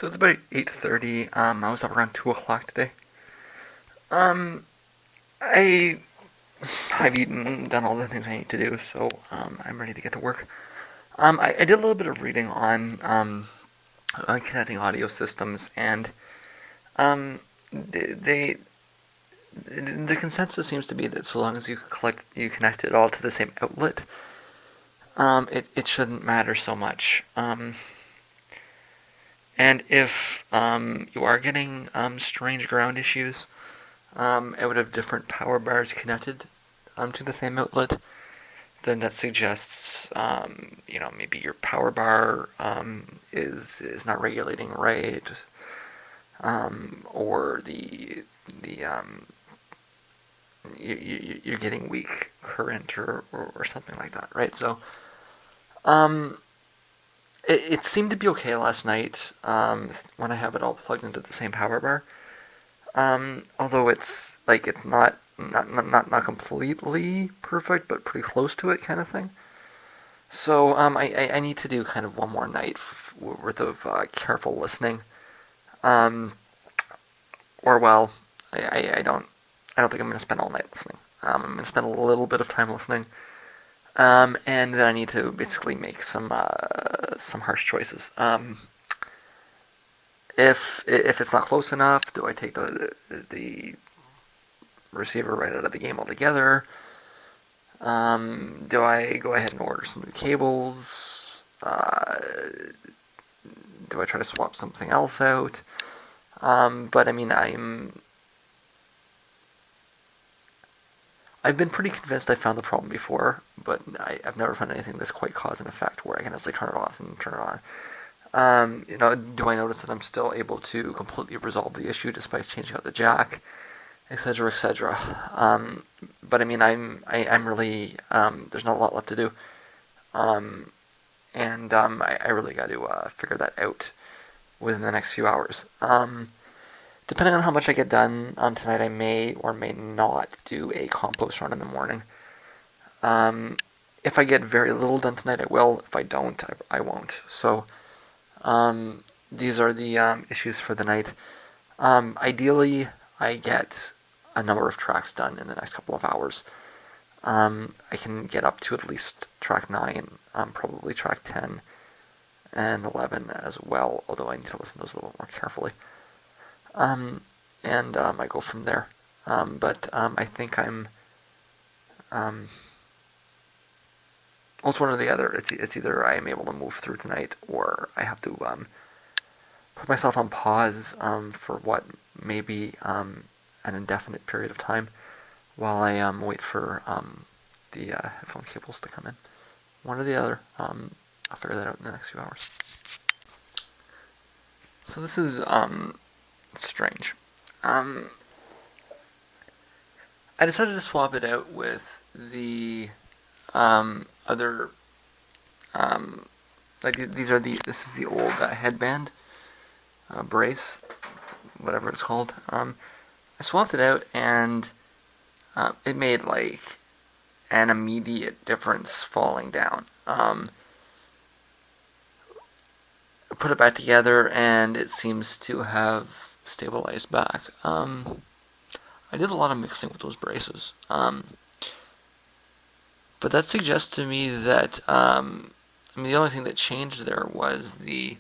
So it's about 8:30. I was up around 2 o'clock today. Um, I I've eaten, done all the things I need to do, so I'm ready to get to work. I did a little bit of reading on connecting audio systems, and um, they the consensus seems to be that so long as you connect it all to the same outlet, it shouldn't matter so much. And if you are getting strange ground issues out of different power bars connected to the same outlet, then that suggests maybe your power bar is not regulating right, or you're getting weak current or something like that, right? So um, it seemed to be okay last night when I have it all plugged into the same power bar. Although it's not completely perfect, but pretty close to it, kind of thing. So I need to do kind of one more night worth of careful listening. Um, or well, I don't think I'm gonna spend all night listening. I'm gonna spend a little bit of time listening. And then I need to basically make some harsh choices. If it's not close enough, do I take the receiver right out of the game altogether? Do I go ahead and order some new cables? Do I try to swap something else out? But I mean, I've been pretty convinced I found the problem before, but I've never found anything that's quite cause and effect where I can just like turn it off and turn it on. Do I notice that I'm still able to completely resolve the issue despite changing out the jack, etc., etc. But I mean, I'm really there's not a lot left to do, um, and I really got to figure that out within the next few hours. Depending on how much I get done tonight, I may or may not do a compost run in the morning. Um, if I get very little done tonight, I will. If I don't, I won't. So um, these are the issues for the night. Ideally, I get a number of tracks done in the next couple of hours. I can get up to at least track 9, probably track 10 and 11 as well, although I need to listen to those a little more carefully. Um, and I go from there. But I think um, well, it's one or the other. It's either I am able to move through tonight, or I have to put myself on pause for what may be an indefinite period of time while I wait for the headphone cables to come in. One or the other. I'll figure that out in the next few hours. So this is strange. Um, I decided to swap it out with the other like this is the old headband brace, whatever it's called. I swapped it out and it made like an immediate difference falling down. I put it back together and it seems to have stabilized back. I did a lot of mixing with those braces. But that suggests to me that the only thing that changed there was the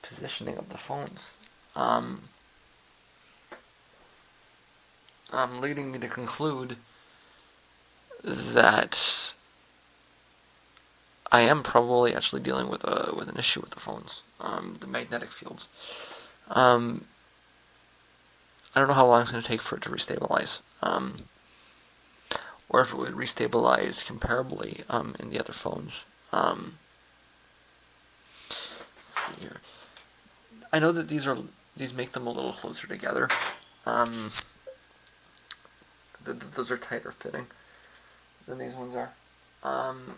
positioning of the phones, um, leading me to conclude that I am probably actually dealing with an issue with the phones, the magnetic fields. Um, I don't know how long it's going to take for it to restabilize, or if it would restabilize comparably in the other phones. Let's see here. I know that these make them a little closer together. Um, those are tighter fitting than these ones are. Um,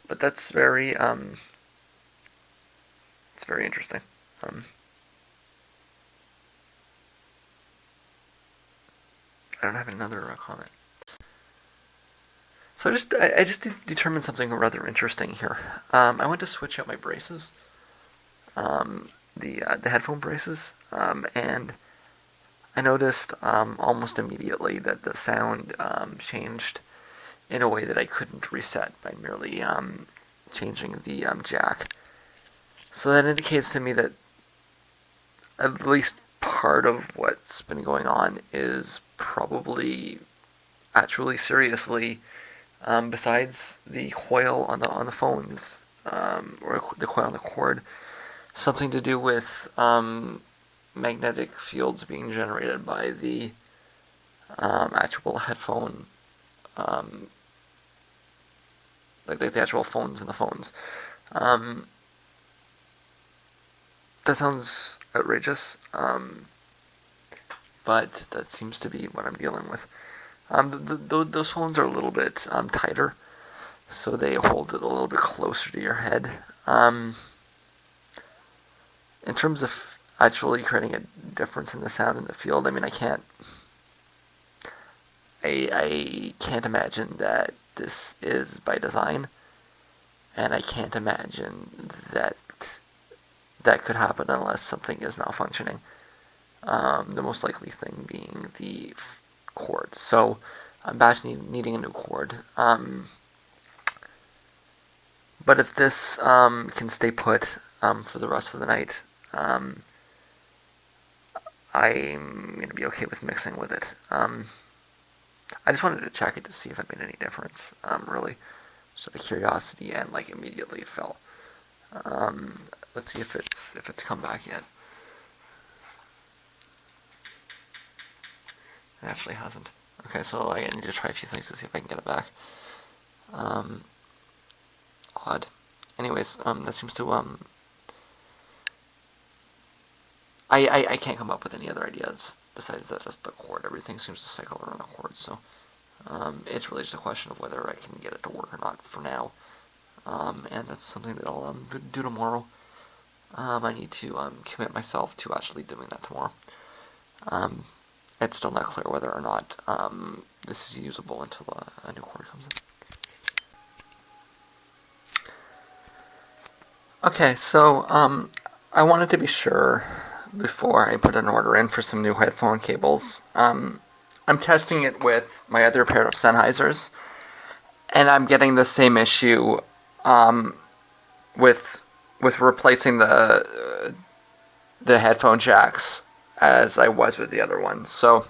but that's it's very interesting. Um, I don't have another comment. So I just determined something rather interesting here. I went to switch out my braces, the headphone braces, and I noticed almost immediately that the sound changed in a way that I couldn't reset by merely changing the jack. So that indicates to me that at least part of what's been going on is probably actually seriously, besides the coil on the phones, or the coil on the cord, something to do with magnetic fields being generated by the actual headphone, um, like the actual phones in the phones. Um, that sounds outrageous, but that seems to be what I'm dealing with. Those phones are a little bit tighter, so they hold it a little bit closer to your head. In terms of actually creating a difference in the sound in the field, I mean, I can't imagine that this is by design, and I can't imagine that that could happen unless something is malfunctioning. The most likely thing being the cord. So I'm back needing a new cord. But if this can stay put for the rest of the night, I'm going to be okay with mixing with it. I just wanted to check it to see if it made any difference, really. So the curiosity, and like immediately it fell. Let's see if it's come back yet. It actually hasn't. Okay, so I need to try a few things to see if I can get it back. Odd. Anyways, that seems to I can't come up with any other ideas besides that. Just the cord. Everything seems to cycle around the cord. So it's really just a question of whether I can get it to work or not for now. And that's something that I'll do tomorrow. I need to commit myself to actually doing that tomorrow. It's still not clear whether or not this is usable until a new cord comes in. Okay, so I wanted to be sure before I put an order in for some new headphone cables. I'm testing it with my other pair of Sennheisers, and I'm getting the same issue with replacing the headphone jacks as I was with the other ones. So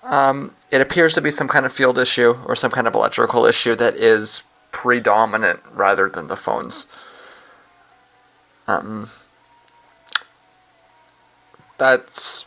it appears to be some kind of field issue or some kind of electrical issue that is predominant rather than the phones. That's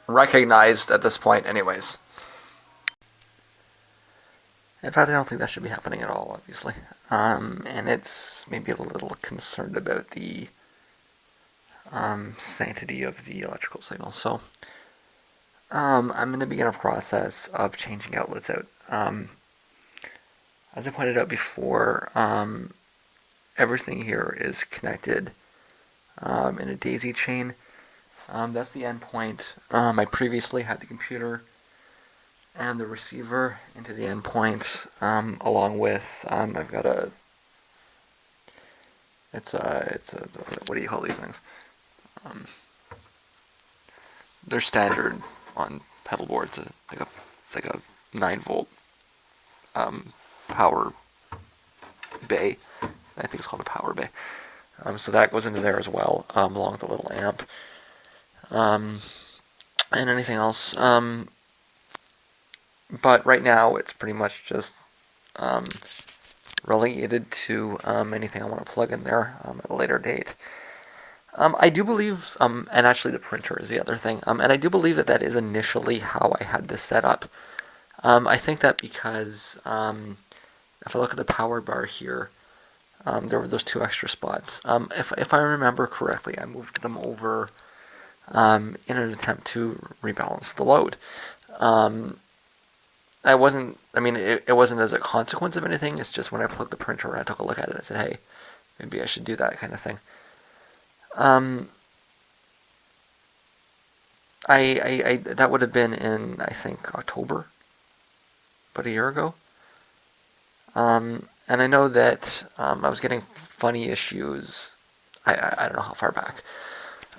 recognized at this point anyways. In fact, I don't think that should be happening at all, obviously. And it's maybe a little concerned about the sanctity of the electrical signal. So I'm going to begin a process of changing outlets out. As I pointed out before, everything here is connected in a daisy chain. That's the endpoint. I previously had the computer and the receiver into the endpoint, along with I've got what do you call these things? They're standard on pedal boards, like a 9-volt power bay. I think it's called a power bay. So that goes into there as well, along with a little amp. And anything else. But right now it's pretty much just relegated to anything I want to plug in there at a later date. I do believe, and actually the printer is the other thing, and I do believe that is initially how I had this set up. I think that because if I look at the power bar here, there were those 2 extra spots. If I remember correctly, I moved them over in an attempt to rebalance the load. It wasn't as a consequence of anything. It's just when I plugged the printer, I took a look at it and I said, hey, maybe I should do that kind of thing. That would have been in, I think, October, about a year ago. And I know that I was getting funny issues. I don't know how far back.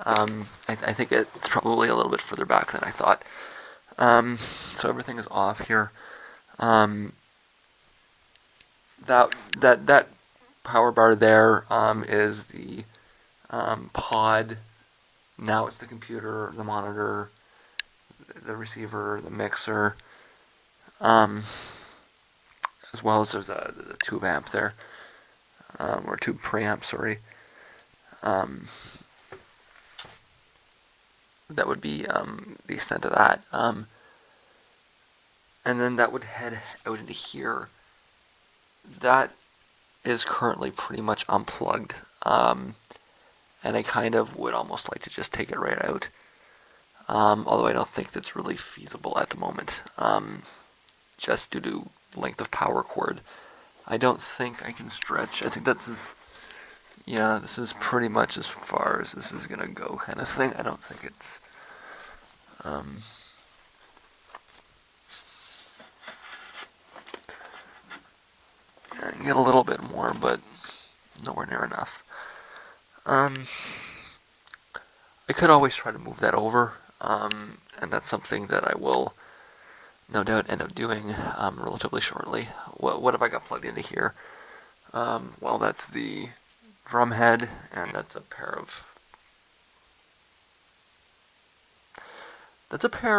I think it's probably a little bit further back than I thought. So everything is off here. Um, that power bar there is the pod. Now it's the computer, the monitor, the receiver, the mixer, as well as there's a tube amp there, or tube preamp, sorry. That would be the extent of that. And then that would head out into here. That is currently pretty much unplugged, and I kind of would almost like to just take it right out. Although I don't think that's really feasible at the moment, just due to length of power cord. I don't think I can stretch. I think that's, yeah, this is pretty much as far as this is gonna go, kind of thing. I don't think it's, I can get a little bit more, but nowhere near enough. I could always try to move that over, and that's something that I will no doubt end up doing relatively shortly. What have I got plugged into here? Well, that's the drum head, and that's a pair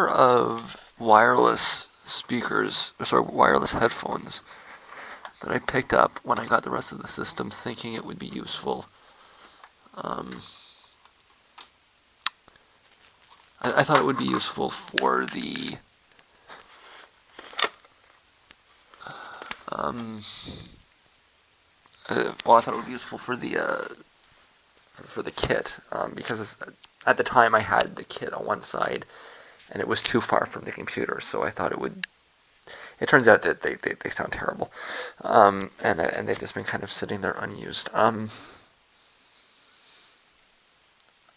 of wireless speakers, sorry, wireless headphones that I picked up when I got the rest of the system, thinking it would be useful. I thought it would be useful for the well, I thought it would be useful for the kit, because at the time I had the kit on one side and it was too far from the computer, so I thought it would. It turns out that they sound terrible, and they've just been kind of sitting there unused.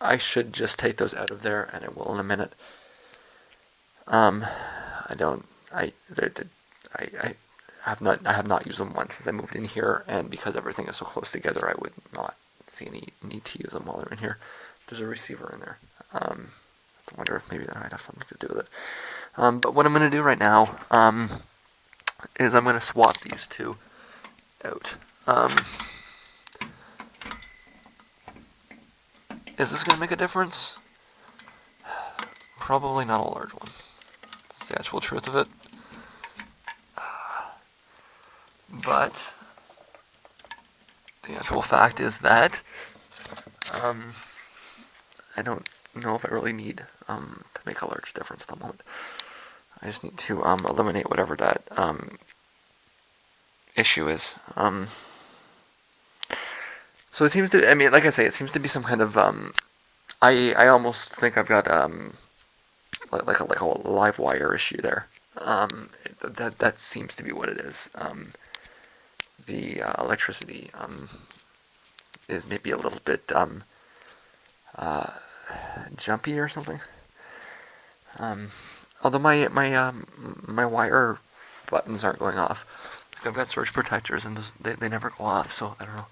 I should just take those out of there, and I will in a minute. I don't. I have not used them once since I moved in here, and because everything is so close together, I would not see any need to use them while they're in here. There's a receiver in there. I wonder if maybe that might have something to do with it. But what I'm going to do right now is I'm going to swap these two out. Is this going to make a difference? Probably not a large one. That's the actual truth of it. But the actual fact is that I don't know if I really need to make a large difference at the moment. I just need to eliminate whatever that issue is. So it seems to, I mean, like I say, it seems to be some kind of, I almost think I've got like a live wire issue there. That seems to be what it is. The electricity is maybe a little bit jumpy or something. Although my wire buttons aren't going off. I've got surge protectors and they never go off, so I don't know.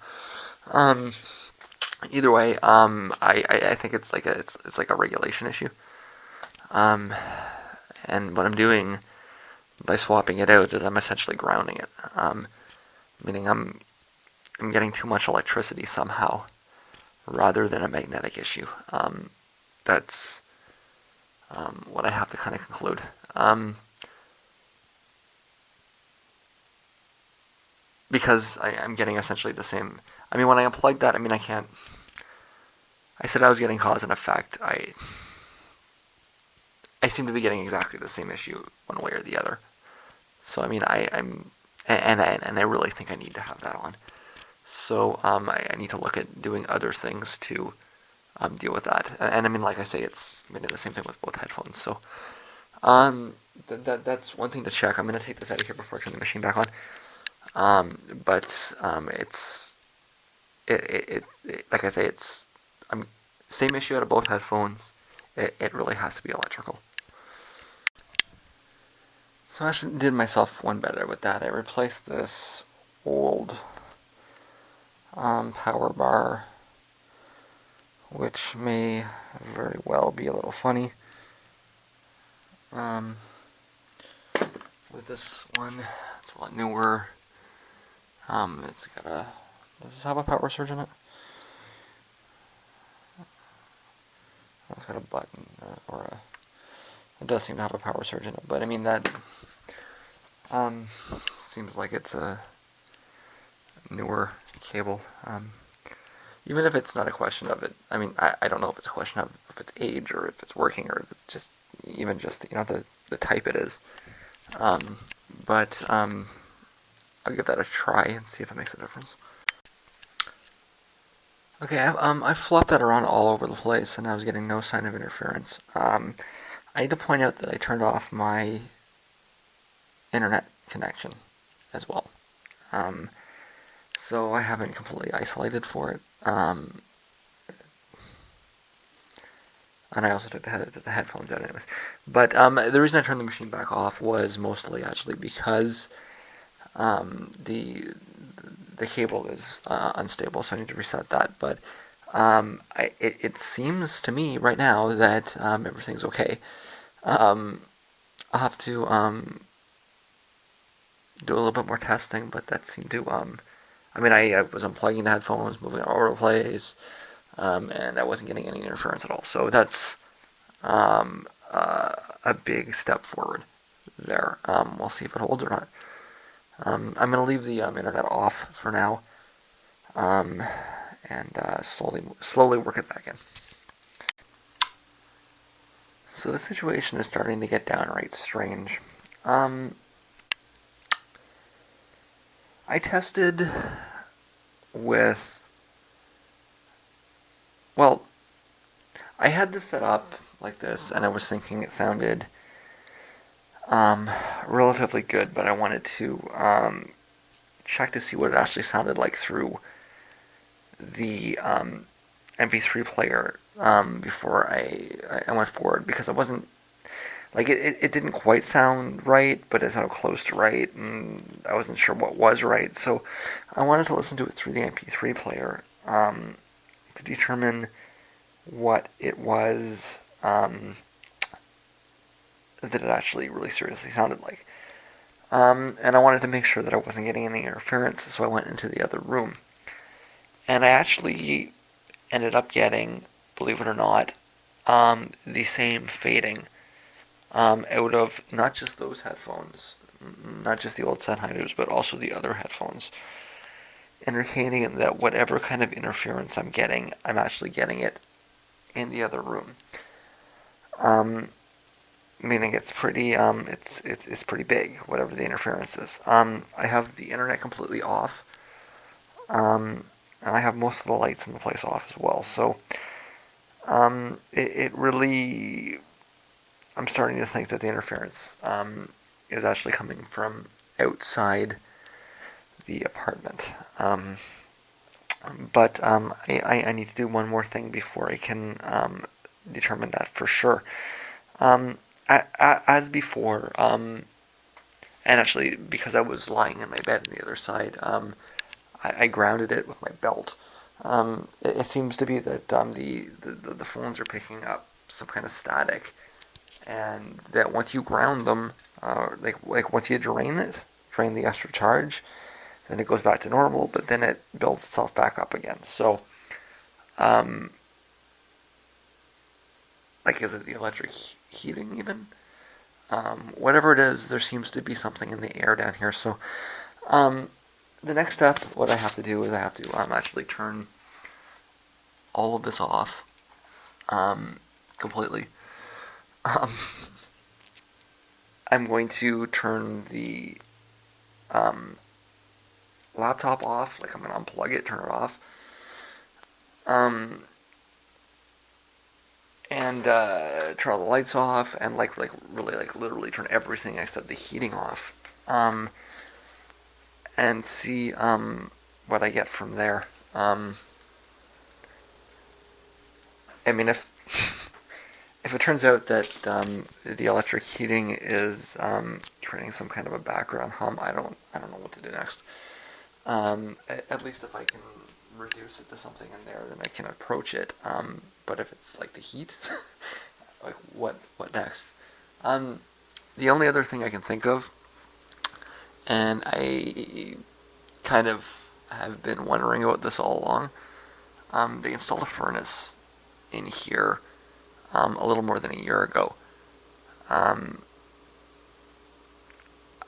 Either way, I think it's like a regulation issue. And what I'm doing by swapping it out is I'm essentially grounding it. Meaning I'm getting too much electricity somehow, rather than a magnetic issue. That's what I have to kind of conclude. Because I'm getting essentially the same. I mean, when I unplugged that, I mean, I can't. I said I was getting cause and effect. I seem to be getting exactly the same issue one way or the other. So I mean, I'm and I really think I need to have that on. So I need to look at doing other things to deal with that. And I mean, like I say, it's maybe the same thing with both headphones. So that's one thing to check. I'm gonna take this out of here before I turn the machine back on. But it's like I say, it's same issue out of both headphones. It really has to be electrical. So I actually did myself one better with that. I replaced this old power bar, which may very well be a little funny. With this one, it's a lot newer. It's got a. Does this have a power surge in it? It's got a button or a. It does seem to have a power surge in it, but I mean that seems like it's a newer cable. Even if it's not a question of it, I mean, I don't know if it's a question of if it's age or if it's working or if it's just even just the type it is. But I'll give that a try and see if it makes a difference. Okay, I flopped that around all over the place and I was getting no sign of interference. I need to point out that I turned off my internet connection as well. So I haven't completely isolated for it. And I also took the headphones out anyways. But the reason I turned the machine back off was mostly actually because the cable is unstable, so I need to reset that. But it seems to me right now that everything's okay. I'll have to do a little bit more testing, but that seemed to I mean, I was unplugging the headphones, moving on auto plays, and I wasn't getting any interference at all. So that's a big step forward there. We'll see if it holds or not. I'm going to leave the internet off for now, and slowly work it back in. So the situation is starting to get downright strange. I tested with, well, I had this set up like this, and I was thinking it sounded relatively good, but I wanted to check to see what it actually sounded like through the MP3 player before I went forward, because I wasn't, like, it didn't quite sound right, but it sounded close to right, and I wasn't sure what was right, so I wanted to listen to it through the MP3 player to determine what it was that it actually really seriously sounded like. And I wanted to make sure that I wasn't getting any interference, so I went into the other room. And I actually ended up getting, believe it or not, the same fading out of not just those headphones, not just the old Sennheisers, but also the other headphones. Indicating that whatever kind of interference I'm getting, I'm actually getting it in the other room. Meaning it's pretty it's pretty big, whatever the interference is. I have the internet completely off, and I have most of the lights in the place off as well. So it really, I'm starting to think that the interference is actually coming from outside the apartment. But I need to do one more thing before I can determine that for sure. As before, and actually because I was lying in my bed on the other side, I grounded it with my belt. It seems to be that the phones are picking up some kind of static, and that once you ground them, like once you drain the extra charge, then it goes back to normal, but then it builds itself back up again. So, like, is it the electric heating even? Whatever it is, there seems to be something in the air down here. So, the next step, what I have to do is I have to actually turn all of this off completely. I'm going to turn the laptop off, like I'm going to unplug it, turn it off. And turn all the lights off, and really literally turn everything except the heating off, and see what I get from there. I mean, if it turns out that the electric heating is creating some kind of a background hum, I don't know what to do next. At least if I can reduce it to something in there, then I can approach it. But if it's like the heat, like what next? Um, the only other thing I can think of, and I kind of have been wondering about this all along. They installed a furnace in here a little more than a year ago. Um,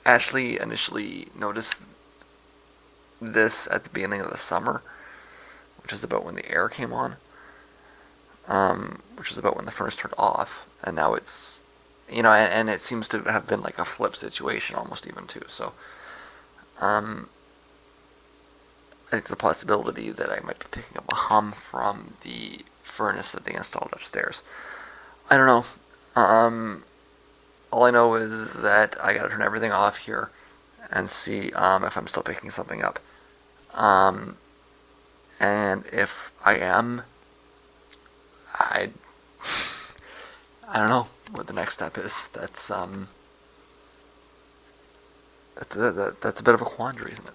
Ashley initially noticed this at the beginning of the summer, which is about when the air came on, which is about when the furnace turned off, and now it's, and it seems to have been like a flip situation almost even too. So, um, it's a possibility that I might be picking up a hum from the furnace that they installed upstairs. I don't know. All I know is that I gotta turn everything off here and see if I'm still picking something up. Um, and if I am, I I don't know what the next step is. That's a bit of a quandary, isn't it?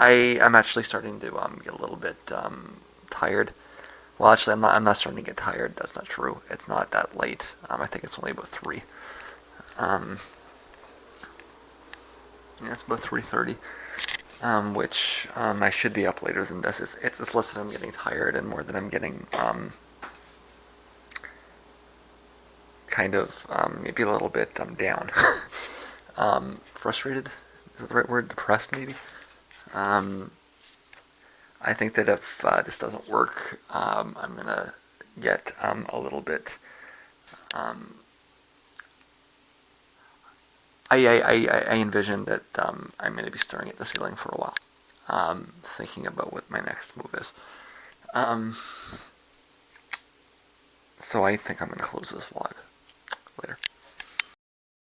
I'm actually starting to get a little bit tired. Well, actually, I'm not starting to get tired. That's not true. It's not that late. I think it's only about 3. Um, yeah, it's about 3:30. Which I should be up later than this. It's less that I'm getting tired and more that I'm getting kind of maybe a little bit down. Frustrated, is that the right word? Depressed, maybe. Um, I think that if this doesn't work, I'm gonna get a little bit. Um, I envision that I'm gonna be staring at the ceiling for a while, thinking about what my next move is. Um, so I think I'm gonna close this vlog.